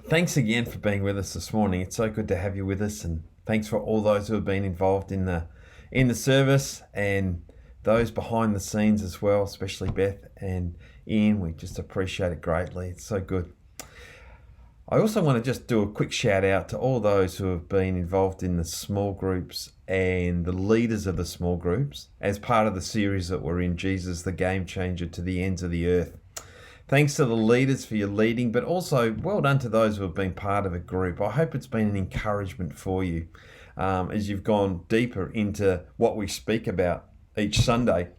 Thanks again for being with us this morning. It's so good to have you with us, and thanks for all those who have been involved in the service and those behind the scenes as well, especially Beth and Ian. We just appreciate it greatly. It's so good. I also want to just do a quick shout out to all those who have been involved in the small groups and the leaders of the small groups as part of the series that we're in, Jesus, the Game Changer to the Ends of the Earth. Thanks to the leaders for your leading, but also well done to those who have been part of a group. I hope it's been an encouragement for you as you've gone deeper into what we speak about each Sunday.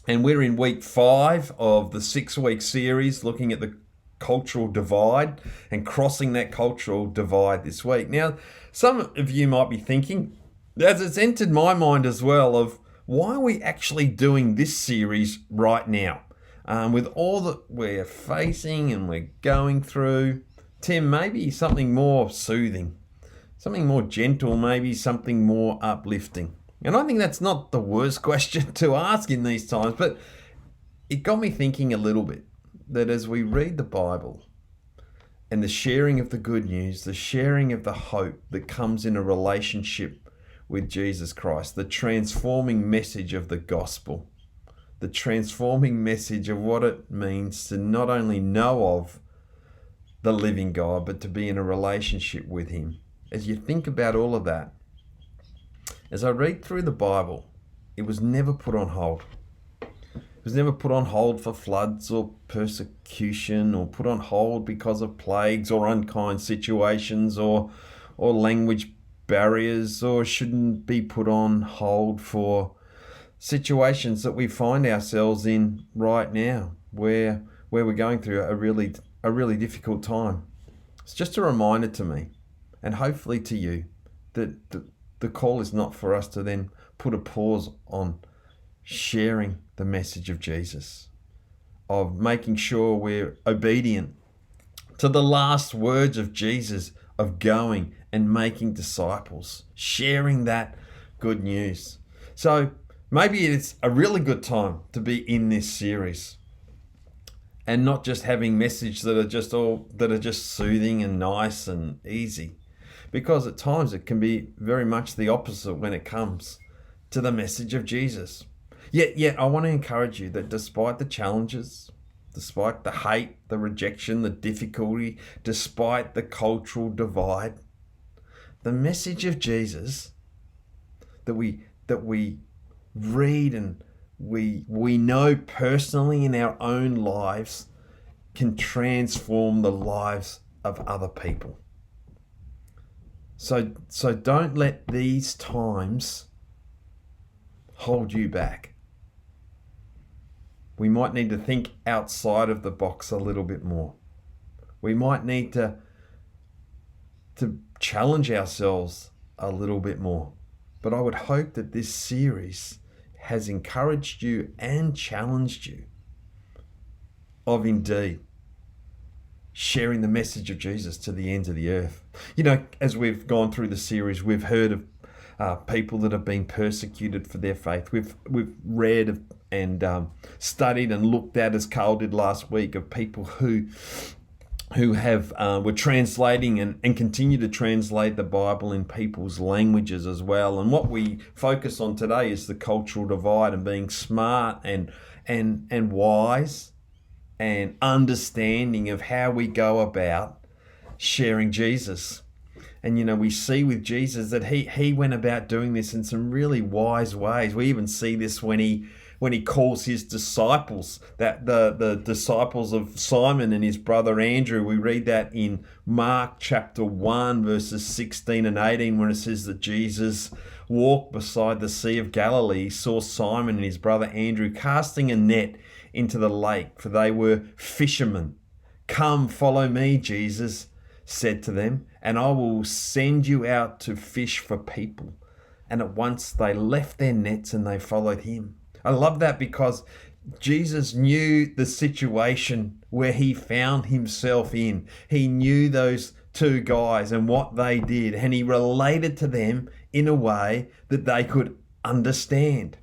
And we're in week 5 of the 6-week series looking at the cultural divide and crossing that cultural divide this week. Now, some of you might be thinking, as it's entered my mind as well, of why are we actually doing this series right now? With all that we're facing and we're going through, Tim, maybe something more soothing, something more gentle, maybe something more uplifting. And I think that's not the worst question to ask in these times, but it got me thinking a little bit that as we read the Bible and the sharing of the good news, the sharing of the hope that comes in a relationship with Jesus Christ, the transforming message of the gospel, the transforming message of what it means to not only know of the living God, but to be in a relationship with him. As you think about all of that, as I read through the Bible, it was never put on hold. It was never put on hold for floods or persecution, or put on hold because of plagues or unkind situations or language barriers, or shouldn't be put on hold for situations that we find ourselves in right now, where we're going through a really difficult time. It's just a reminder to me, and hopefully to you, that the call is not for us to then put a pause on sharing the message of Jesus, of making sure we're obedient to the last words of Jesus, of going and making disciples, sharing that good news. So maybe it's a really good time to be in this series and not just having messages that are just soothing and nice and easy, because at times it can be very much the opposite when it comes to the message of Jesus. Yet I want to encourage you that despite the challenges, despite the hate, the rejection, the difficulty, despite the cultural divide, the message of Jesus that we read and we know personally in our own lives can transform the lives of other people. So don't let these times hold you back. We might need to think outside of the box a little bit more. We might need to challenge ourselves a little bit more. But I would hope that this series has encouraged you and challenged you of indeed sharing the message of Jesus to the ends of the earth. You know, as we've gone through the series, we've heard of people that have been persecuted for their faith. We've read and studied and looked at, as Carl did last week, of people who were translating and continue to translate the Bible in people's languages as well. And what we focus on today is the cultural divide and being smart and wise and understanding of how we go about sharing Jesus. And you know, we see with Jesus that he went about doing this in some really wise ways. We even see this when he calls his disciples, that the disciples of Simon and his brother Andrew. We read that in Mark chapter 1, verses 16 and 18, when it says that Jesus walked beside the Sea of Galilee. He saw Simon and his brother Andrew casting a net into the lake, for they were fishermen. "Come, follow me," Jesus said to them, "and I will send you out to fish for people." And at once they left their nets and they followed him. I love that because Jesus knew the situation where he found himself in. He knew those two guys and what they did, and he related to them in a way that they could understand.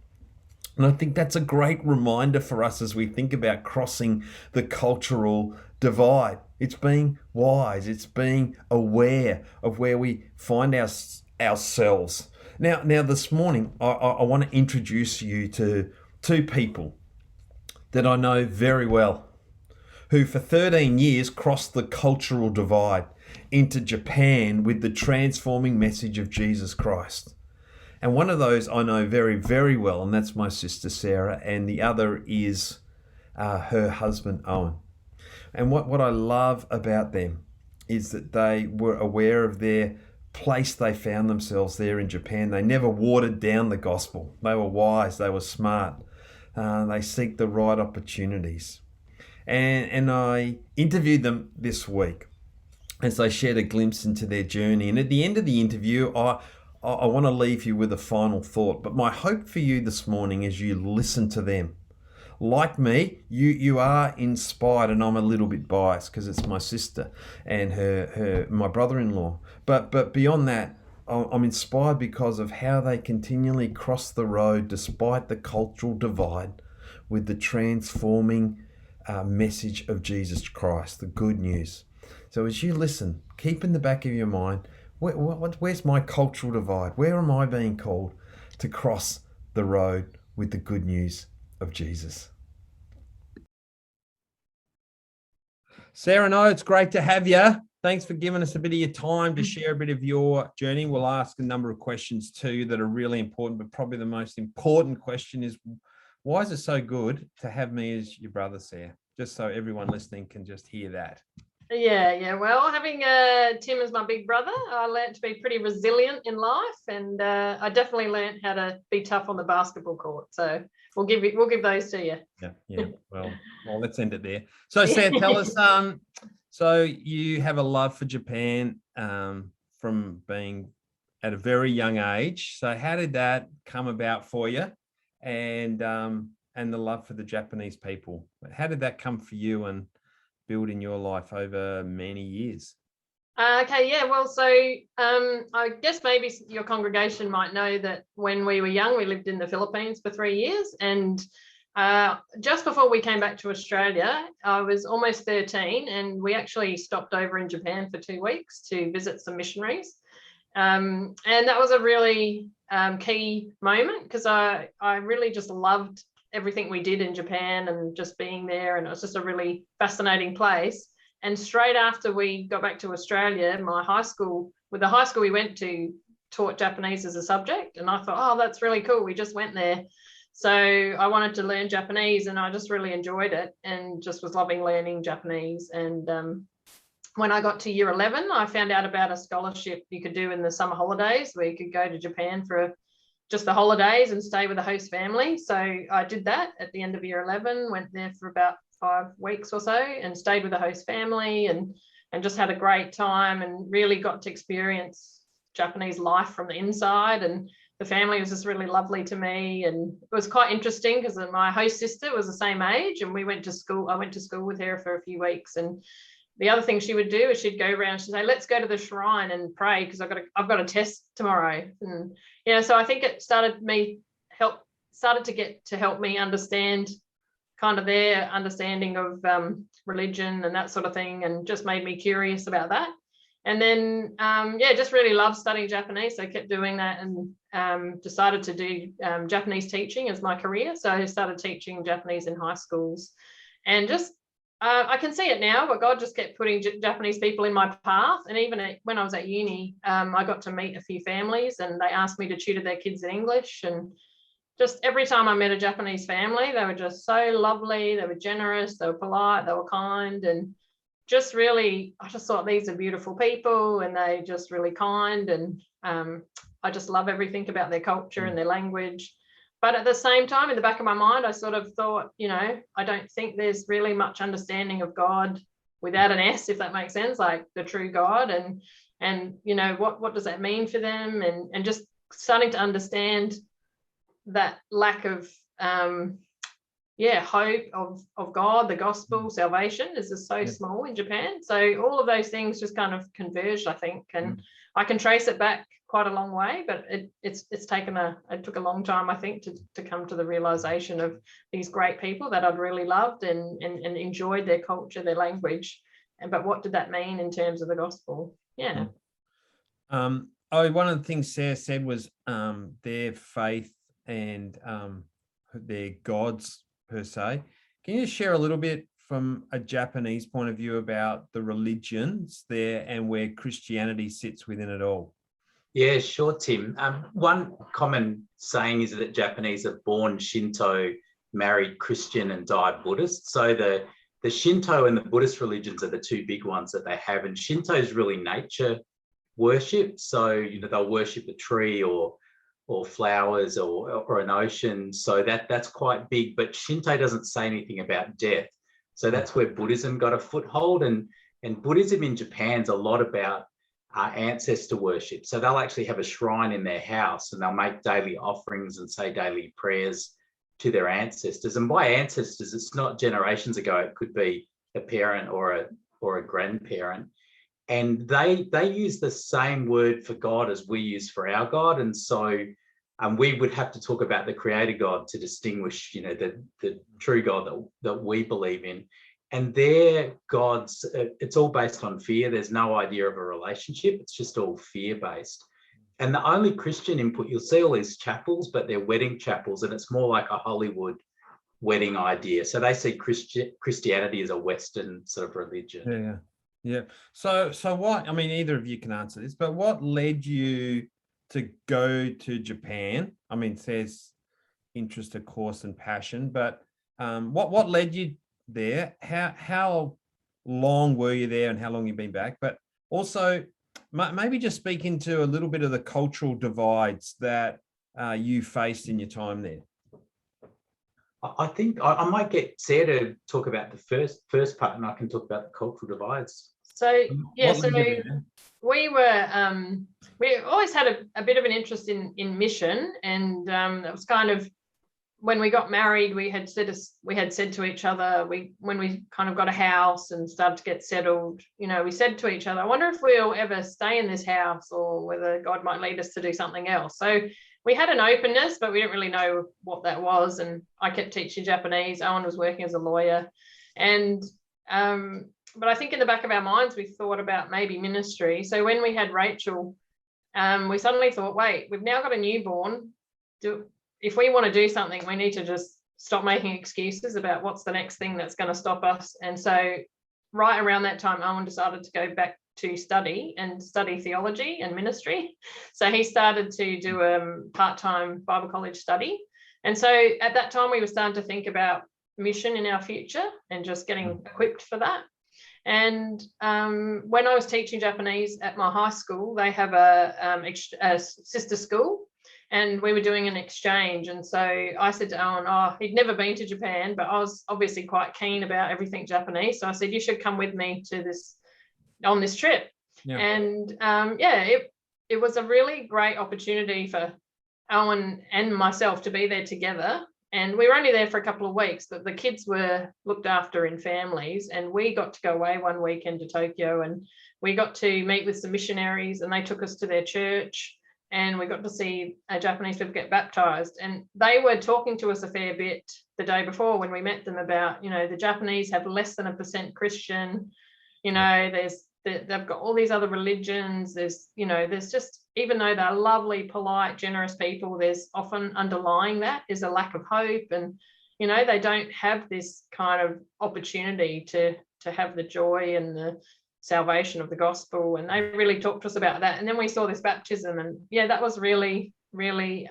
And I think that's a great reminder for us as we think about crossing the cultural divide. It's being wise. It's being aware of where we find ourselves. Now, this morning, I want to introduce you to two people that I know very well, who for 13 years crossed the cultural divide into Japan with the transforming message of Jesus Christ. And one of those I know very, very well, and that's my sister Sarah, and the other is her husband Owen. And what I love about them is that they were aware of their place they found themselves there in Japan. They never watered down the gospel. They were wise, they were smart. They seek the right opportunities. And I interviewed them this week as they shared a glimpse into their journey. And at the end of the interview, I want to leave you with a final thought. But my hope for you this morning is you listen to them. Like me, you are inspired, and I'm a little bit biased because it's my sister and my brother-in-law. But beyond that, I'm inspired because of how they continually cross the road despite the cultural divide with the transforming message of Jesus Christ, the good news. So as you listen, keep in the back of your mind, where's my cultural divide? Where am I being called to cross the road with the good news of Jesus? Sarah, no, it's great to have you. Thanks for giving us a bit of your time to share a bit of your journey. We'll ask a number of questions too that are really important, but probably the most important question is, why is it so good to have me as your brother, Sarah? Just so everyone listening can just hear that. Yeah. Well, having Tim as my big brother, I learned to be pretty resilient in life, and I definitely learned how to be tough on the basketball court. So we'll give those to you. Yeah. Well, let's end it there. So, Sarah, tell us. So you have a love for Japan from being at a very young age. So how did that come about for you? And the love for the Japanese people. How did that come for you and build in your life over many years? Okay, yeah, well, so I guess maybe your congregation might know that when we were young, we lived in the Philippines for 3 years, and just before we came back to Australia, I was almost 13, and we actually stopped over in Japan for 2 weeks to visit some missionaries. And that was a really key moment because I really just loved everything we did in Japan and just being there, and it was just a really fascinating place. And straight after we got back to Australia, the high school we went to taught Japanese as a subject, and I thought, oh, that's really cool. We just went there. So I wanted to learn Japanese, and I just really enjoyed it and just was loving learning Japanese. And when I got to year 11, I found out about a scholarship you could do in the summer holidays where you could go to Japan for just the holidays and stay with a host family. So I did that at the end of year 11, went there for about 5 weeks or so and stayed with a host family and just had a great time and really got to experience Japanese life from the inside. And the family was just really lovely to me. And it was quite interesting because my host sister was the same age, and we went to school. I went to school with her for a few weeks. And the other thing she would do is she'd go around, she'd say, let's go to the shrine and pray because I've got a test tomorrow. And so I think it started to help me understand kind of their understanding of religion and that sort of thing, and just made me curious about that. And then just really loved studying Japanese, so I kept doing that and decided to do Japanese teaching as my career. So I started teaching Japanese in high schools, and just I can see it now, but God just kept putting Japanese people in my path. And even when I was at uni, I got to meet a few families, and they asked me to tutor their kids in English. And just every time I met a Japanese family, they were just so lovely. They were generous, they were polite, they were kind, and just really, I just thought these are beautiful people, and they just really kind. And I just love everything about their culture and their language. But at the same time, in the back of my mind, I sort of thought, I don't think there's really much understanding of God without an S, if that makes sense, like the true God. And what does that mean for them? And just starting to understand that lack of, hope of God, the gospel, salvation is just so small in Japan. So all of those things just kind of converged, I think, and I can trace it back quite a long way, but it took a long time, I think, to come to the realization of these great people that I'd really loved and enjoyed their culture, their language, but what did that mean in terms of the gospel? One of the things Sarah said was their faith and their gods per se. Can you share a little bit from a Japanese point of view about the religions there and where Christianity sits within it all? Yeah, sure, Tim. One common saying is that Japanese are born Shinto, married Christian, and died Buddhist. So the Shinto and the Buddhist religions are the two big ones that they have. And Shinto is really nature worship. So, they'll worship a tree or flowers or an ocean. So that's quite big. But Shinto doesn't say anything about death. So that's where Buddhism got a foothold. And Buddhism in Japan's a lot about ancestor worship. So they'll actually have a shrine in their house and they'll make daily offerings and say daily prayers to their ancestors. And by ancestors, it's not generations ago. It could be a parent or a grandparent. And they use the same word for God as we use for our God. And so we would have to talk about the creator God to distinguish, the true God that we believe in. And their gods, it's all based on fear. There's no idea of a relationship. It's just all fear-based. And the only Christian input, you'll see all these chapels, but they're wedding chapels, and it's more like a Hollywood wedding idea. So they see Christianity as a Western sort of religion. Yeah. So what, I mean, either of you can answer this, but what led you to go to Japan? I mean, there's interest, of course, and passion, but what led you there? How long were you there and how long you've been back? But also maybe just speak into a little bit of the cultural divides that you faced in your time there. I think I might get Sarah to talk about the first part, and I can talk about the cultural divides. So we always had a bit of an interest in mission, and it was kind of, when we got married, we had said to each other, when we kind of got a house and started to get settled, we said to each other, I wonder if we'll ever stay in this house or whether God might lead us to do something else. So we had an openness, but we didn't really know what that was. And I kept teaching Japanese. Owen was working as a lawyer. And but I think in the back of our minds, we thought about maybe ministry. So when we had Rachel, we suddenly thought, wait, we've now got a newborn. If we want to do something, we need to just stop making excuses about what's the next thing that's going to stop us. And so right around that time, Owen decided to go back to study theology and ministry. So he started to do a part-time Bible college study. And so at that time, we were starting to think about mission in our future and just getting equipped for that. And when I was teaching Japanese at my high school, they have a sister school, and we were doing an exchange. And so I said to Owen, he'd never been to Japan, but I was obviously quite keen about everything Japanese. So I said, you should come with me on this trip. Yeah. And it was a really great opportunity for Owen and myself to be there together. And we were only there for a couple of weeks, but the kids were looked after in families, and we got to go away one weekend to Tokyo, and we got to meet with some missionaries, and they took us to their church, and we got to see Japanese people get baptized. And they were talking to us a fair bit the day before when we met them about, the Japanese have less than 1% Christian, they've got all these other religions. There's just, even though they're lovely, polite, generous people, there's often underlying that is a lack of hope. And, they don't have this kind of opportunity to have the joy and the salvation of the gospel. And they really talked to us about that. And then we saw this baptism, and that was really, really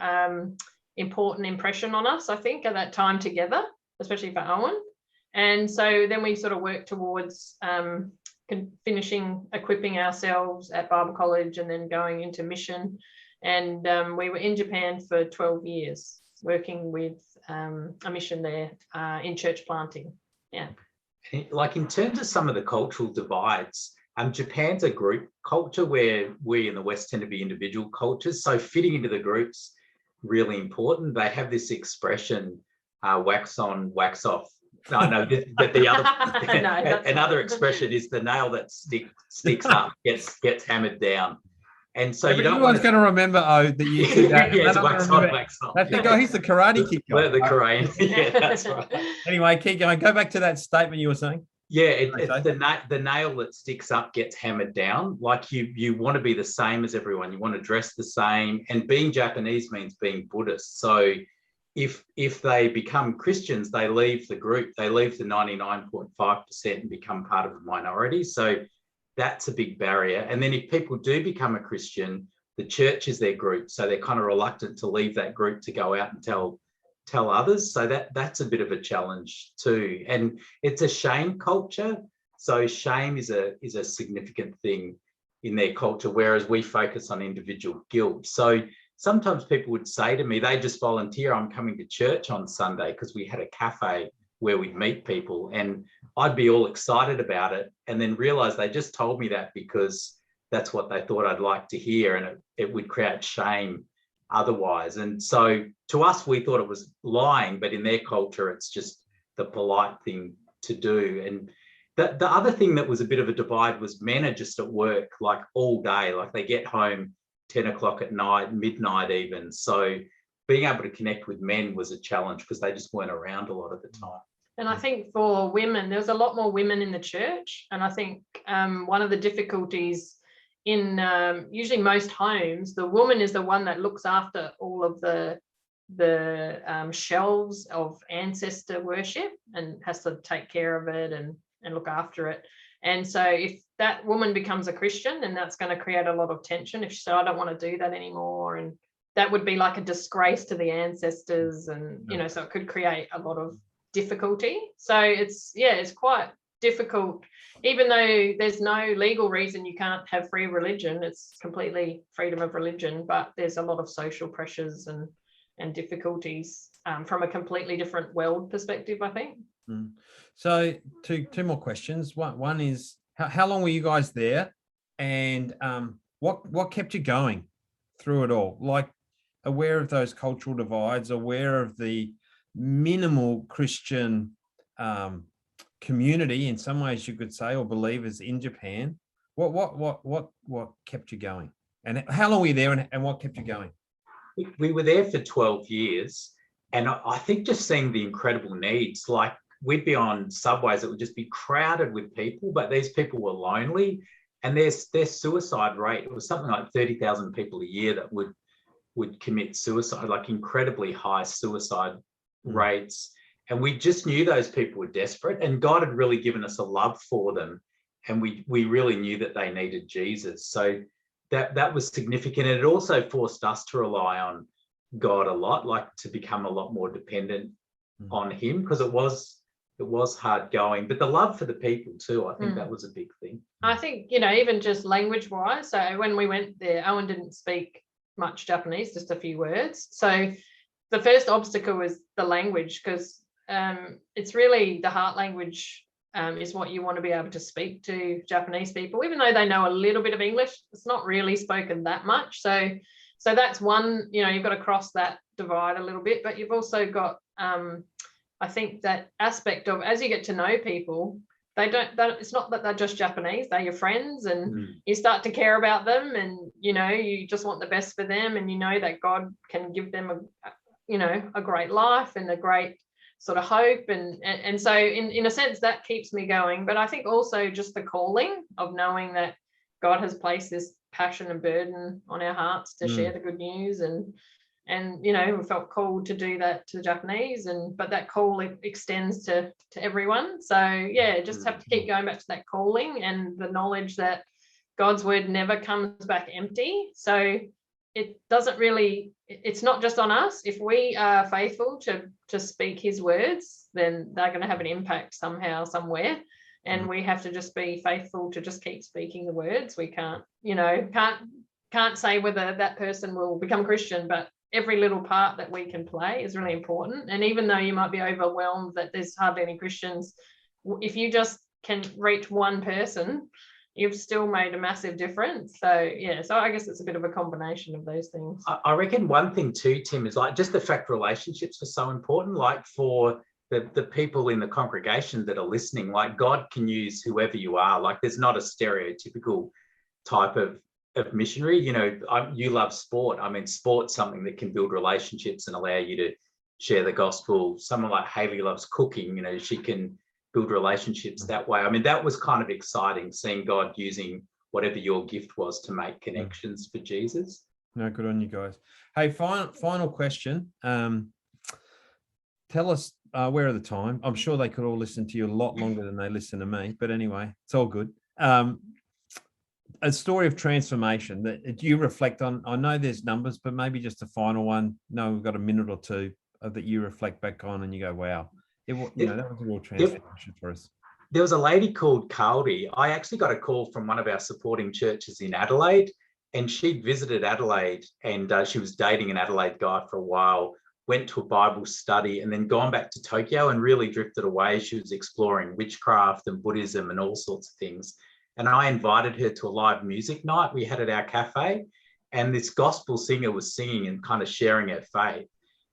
important impression on us, I think, at that time together, especially for Owen. And so then we sort of worked towards finishing equipping ourselves at Bible college and then going into mission. And we were in Japan for 12 years working with a mission there in church planting. Like, in terms of some of the cultural divides, Japan's a group culture where we in the West tend to be individual cultures. So fitting into the groups really important. They have this expression wax on, wax off. No, but the other No, another expression is the nail that sticks up gets hammered down. And so you don't everyone's going to remember that you said that. Yeah, it's wax on, wax off. That's the guy. He's the karate kicker. The Korean. Yeah, that's right. Anyway, keep going. Go back to that statement you were saying. Yeah, it's the nail that sticks up gets hammered down. Like you want to be the same as everyone. You want to dress the same. And being Japanese means being Buddhist. So if they become Christians, they leave the group. They leave the 99.5% and become part of a minority. So that's a big barrier. And then if people do become a Christian, the church is their group. So they're kind of reluctant to leave that group to go out and tell others. So that's a bit of a challenge too. And it's a shame culture. So shame is a significant thing in their culture, whereas we focus on individual guilt. So sometimes people would say to me, they just volunteer, I'm coming to church on Sunday, because we had a cafe where we'd meet people, and I'd be all excited about it and then realize they just told me that because that's what they thought I'd like to hear, and it would create shame otherwise. And so to us, we thought it was lying, but in their culture, it's just the polite thing to do. And the other thing that was a bit of a divide was men are just at work like all day, like they get home 10 o'clock at night, midnight even. So being able to connect with men was a challenge because they just weren't around a lot of the time. And I think for women, there was a lot more women in the church. And I think one of the difficulties in usually most homes, the woman is the one that looks after all of the shelves of ancestor worship and has to take care of it and look after it. And so if that woman becomes a Christian, then that's going to create a lot of tension. If she said, I don't want to do that anymore, and that would be like a disgrace to the ancestors, and so it could create a lot of difficulty. So it's quite difficult, even though there's no legal reason you can't have free religion. It's completely freedom of religion, but there's a lot of social pressures and difficulties from a completely different world perspective, I think. So two more questions. One is, how long were you guys there, and what kept you going through it all? Like, aware of those cultural divides, aware of the minimal Christian community, in some ways you could say, or believers in Japan. What kept you going, and how long were you there, and what kept you going? We were there for 12 years, and I think just seeing the incredible needs, like we'd be on subways that would just be crowded with people, but these people were lonely, and their suicide rate, it was something like 30,000 people a year that would commit suicide, like incredibly high suicide rates. And we just knew those people were desperate, and God had really given us a love for them, and we really knew that they needed Jesus. So that was significant. And it also forced us to rely on God a lot, like to become a lot more dependent on him, because it was hard going. But the love for the people too, I think that was a big thing. I think, even just language wise, so when we went there, Owen didn't speak much Japanese, just a few words. So the first obstacle was the language, because it's really the heart language is what you want to be able to speak to Japanese people, even though they know a little bit of English. It's not really spoken that much. So that's one, you've got to cross that divide a little bit, but you've also got, I think, that aspect of, as you get to know people, it's not that they're just Japanese, they're your friends, and you start to care about them, and you just want the best for them, and that God can give them a great life and a great sort of hope, and so in a sense that keeps me going. But I think also just the calling of knowing that God has placed this passion and burden on our hearts to share the good news, and we felt called to do that to the Japanese, but that call extends to everyone. So just have to keep going back to that calling and the knowledge that God's word never comes back empty. So it doesn't really, it's not just on us. If we are faithful to speak his words, then they're going to have an impact somehow, somewhere. And we have to just be faithful to just keep speaking the words. We can't say whether that person will become Christian, but every little part that we can play is really important. And even though you might be overwhelmed that there's hardly any Christians, if you just can reach one person, you've still made a massive difference. So yeah, so I guess it's a bit of a combination of those things. I reckon one thing too, Tim, is like just the fact relationships are so important. Like for the people in the congregation that are listening, like God can use whoever you are. Like there's not a stereotypical type of missionary. You know, you love sport. I mean, sport's something that can build relationships and allow you to share the gospel. Someone like Hayley loves cooking. You know, she can build relationships that way. I mean, that was kind of exciting, seeing God using whatever your gift was to make connections for Jesus. No, good on you guys. Hey, final question. Tell us, where are the time? I'm sure they could all listen to you a lot longer than they listen to me, but anyway, it's all good. A story of transformation that you reflect on. I know there's numbers, but maybe just a final one. No, we've got a minute or two that you reflect back on and you go, wow, that was a real transformation for us. There was a lady called Caldy. I actually got a call from one of our supporting churches in Adelaide, and she'd visited Adelaide, and she was dating an Adelaide guy for a while, went to a Bible study, and then gone back to Tokyo and really drifted away. She was exploring witchcraft and Buddhism and all sorts of things. And I invited her to a live music night we had at our cafe, and this gospel singer was singing and kind of sharing her faith.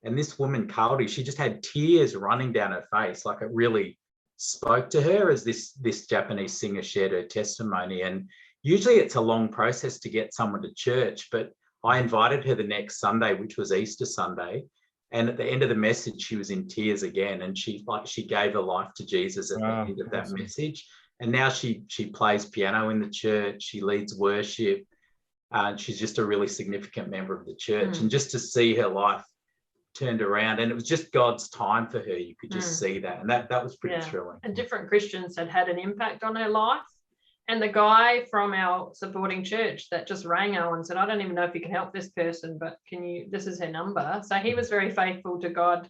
And this woman, Caldy, she just had tears running down her face. Like it really spoke to her as this Japanese singer shared her testimony. And usually it's a long process to get someone to church, but I invited her the next Sunday, which was Easter Sunday. And at the end of the message, she was in tears again. And she gave her life to Jesus at the end of that message. And now she plays piano in the church. She leads worship. And she's just a really significant member of the church. And just to see her life turned around, and it was just God's time for her. You could just see that. And that was pretty thrilling. And different Christians had an impact on her life. And the guy from our supporting church that just rang Owen said, I don't even know if you can help this person, but this is her number. So he was very faithful to God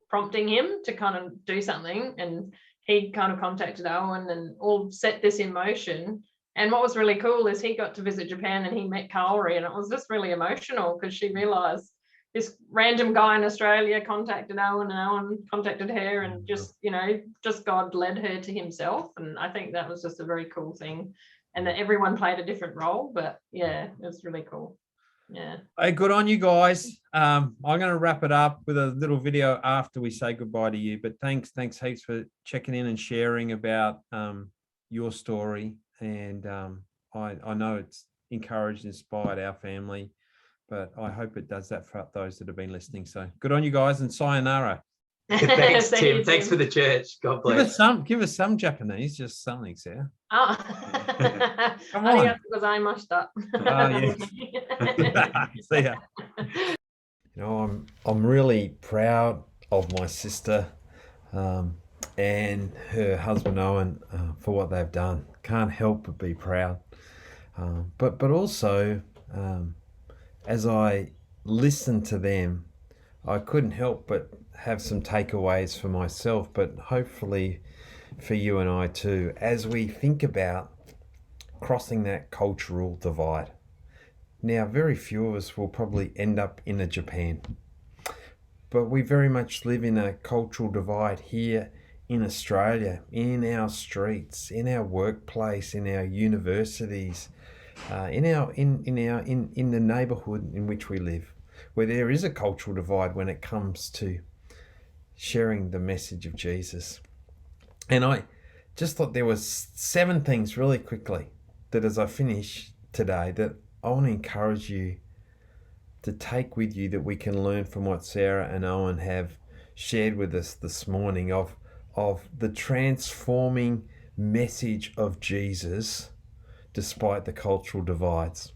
prompting him to kind of do something. And he kind of contacted Owen and all set this in motion. And what was really cool is he got to visit Japan and he met Kaori, and it was just really emotional because she realized this random guy in Australia contacted Owen and Owen contacted her, and just God led her to himself. And I think that was just a very cool thing, and that everyone played a different role, but yeah, it was really cool. Yeah. Hey, good on you guys. I'm going to wrap it up with a little video after we say goodbye to you, but thanks heaps for checking in and sharing about your story. And I know it's encouraged, inspired our family, but I hope it does that for those that have been listening. So good on you guys, and sayonara. Thanks, Tim. Thanks for the church. God bless. Give us some Japanese, just something, Sarah. Oh. Come I on. think that's because I mushed up. Oh, yeah. See ya. You know, I'm really proud of my sister and her husband Owen for what they've done. Can't help but be proud. But also, as I listened to them, I couldn't help but have some takeaways for myself, but hopefully for you and I too, as we think about crossing that cultural divide. Now, very few of us will probably end up in a Japan, but we very much live in a cultural divide here in Australia, in our streets, in our workplace, in our universities, in the neighbourhood in which we live, where there is a cultural divide when it comes to sharing the message of Jesus. And I just thought there was 7 things really quickly that as I finish today that I want to encourage you to take with you, that we can learn from what Sarah and Owen have shared with us this morning of the transforming message of Jesus despite the cultural divides.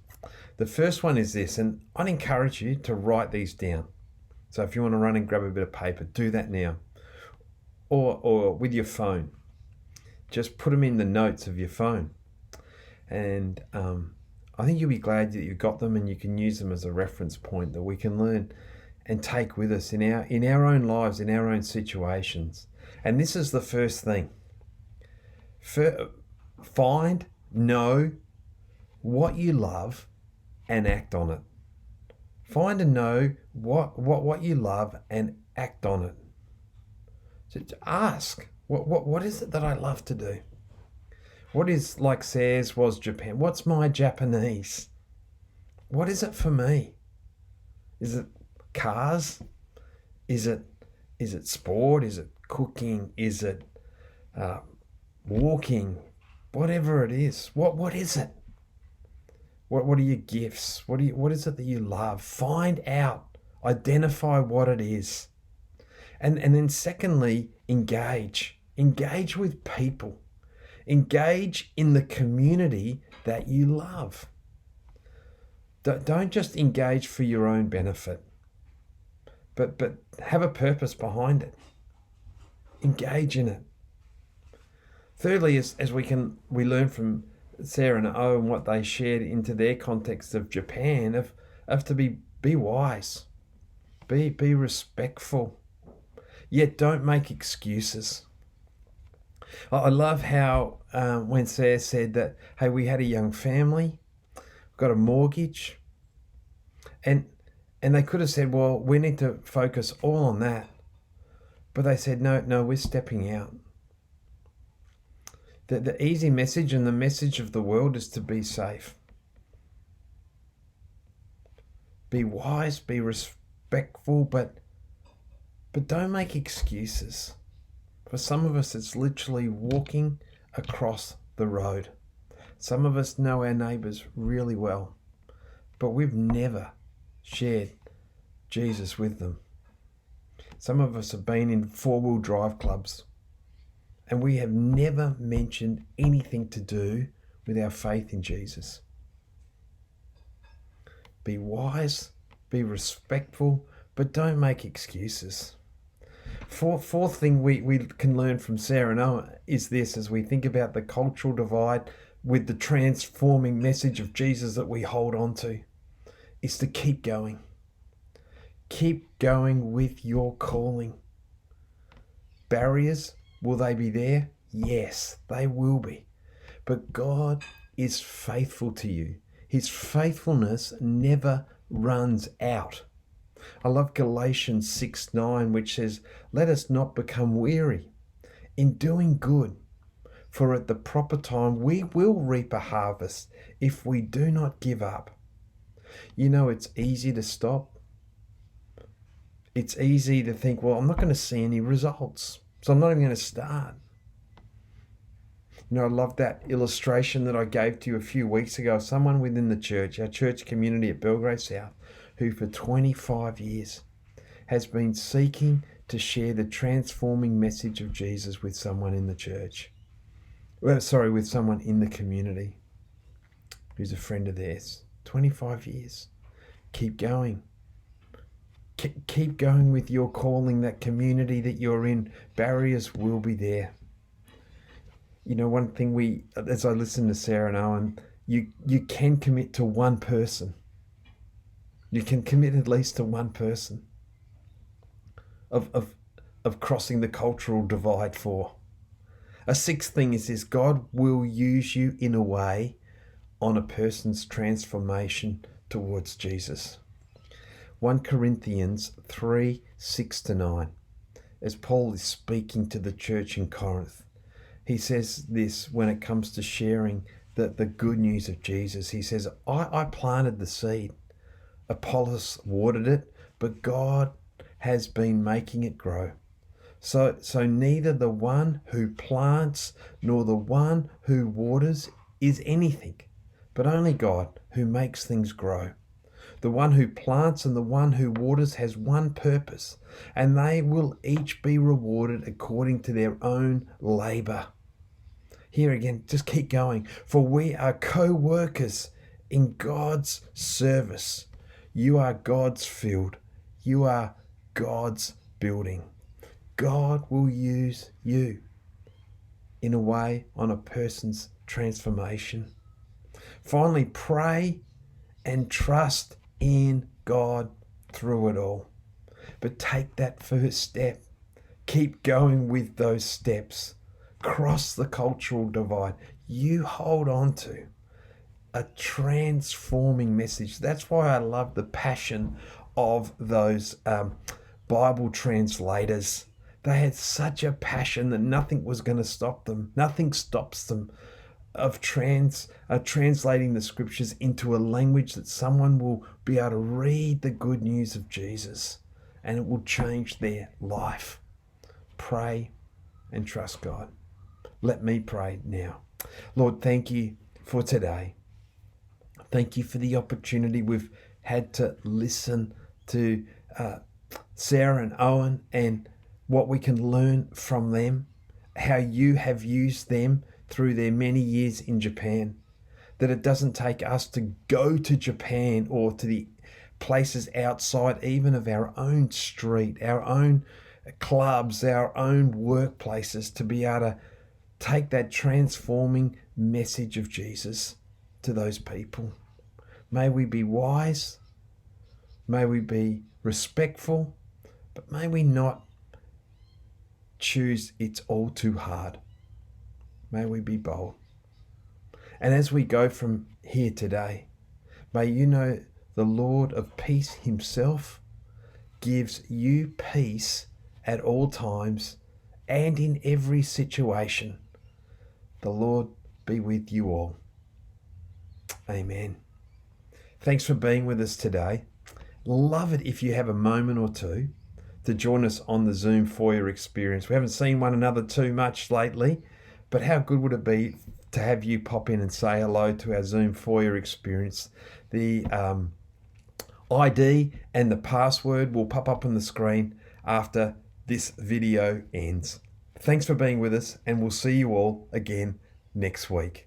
The first one is this, and I'd encourage you to write these down. So if you want to run and grab a bit of paper, do that now. Or with your phone. Just put them in the notes of your phone. And I think you'll be glad that you got them, and you can use them as a reference point that we can learn and take with us in our own lives, in our own situations. And this is the first thing. Know what you love and act on it. Find and know what you love and act on it. So ask, what is it that I love to do? What is, like Sayers was, Japan? What's my Japanese? What is it for me? Is it cars? Is it sport? Is it cooking? Is it walking? Whatever it is. What is it? What are your gifts? What is it that you love? Find out. Identify what it is. And then secondly, engage. Engage with people. Engage in the community that you love. Don't just engage for your own benefit, but have a purpose behind it. Engage in it. Thirdly, as we learn from Sarah and Owen what they shared into their context of Japan, of to be wise, be respectful, yet don't make excuses. I love how when Sarah said that, hey, we had a young family, got a mortgage, and they could have said, well, we need to focus all on that, but they said, no, we're stepping out. The easy message and the message of the world is to be safe. Be wise, be respectful, but don't make excuses. For some of us, it's literally walking across the road. Some of us know our neighbours really well, but we've never shared Jesus with them. Some of us have been in four-wheel drive clubs, and we have never mentioned anything to do with our faith in Jesus. Be wise, be respectful, but don't make excuses. Fourth thing we can learn from Sarah and Owen is this, as we think about the cultural divide with the transforming message of Jesus that we hold on to, is to keep going. Keep going with your calling. Barriers, will they be there? Yes, they will be. But God is faithful to you. His faithfulness never runs out. I love Galatians 6:9, which says, let us not become weary in doing good, for at the proper time we will reap a harvest if we do not give up. You know, it's easy to stop. It's easy to think, well, I'm not going to see any results, so I'm not even going to start. You know, I love that illustration that I gave to you a few weeks ago. Someone within the church, our church community at Belgrave South, who for 25 years has been seeking to share the transforming message of Jesus with someone in the church. With someone in the community who's a friend of theirs. 25 years. Keep going. Keep going with your calling, that community that you're in. Barriers will be there. You know, one thing as I listen to Sarah and Owen, you can commit to one person. You can commit at least to one person of crossing the cultural divide for. A sixth thing is this: God will use you in a way on a person's transformation towards Jesus. 1 Corinthians 3:6-9, as Paul is speaking to the church in Corinth, he says this when it comes to sharing the good news of Jesus. He says, I planted the seed, Apollos watered it, but God has been making it grow. So neither the one who plants nor the one who waters is anything, but only God who makes things grow. The one who plants and the one who waters has one purpose, and they will each be rewarded according to their own labour. Here again, just keep going. For we are co-workers in God's service. You are God's field. You are God's building. God will use you in a way on a person's transformation. Finally, pray and trust in God through it all. But take that first step. Keep going with those steps. Cross the cultural divide. You hold on to a transforming message. That's why I love the passion of those Bible translators. They had such a passion that nothing was going to stop them. Nothing stops them of translating the scriptures into a language that someone will be able to read the good news of Jesus and it will change their life. Pray and trust God. Let me pray now. Lord, thank you for today. Thank you for the opportunity we've had to listen to Sarah and Owen and what we can learn from them, how you have used them through their many years in Japan, that it doesn't take us to go to Japan or to the places outside even of our own street, our own clubs, our own workplaces, to be able to take that transforming message of Jesus to those people. May we be wise, may we be respectful, but may we not choose it's all too hard. May we be bold. And as we go from here today, may you know the Lord of peace himself gives you peace at all times and in every situation. The Lord be with you all. Amen. Thanks for being with us today. Love it if you have a moment or two to join us on the Zoom Foyer experience. We haven't seen one another too much lately, but how good would it be to have you pop in and say hello to our Zoom Foyer experience? The ID and the password will pop up on the screen after this video ends. Thanks for being with us, and we'll see you all again next week.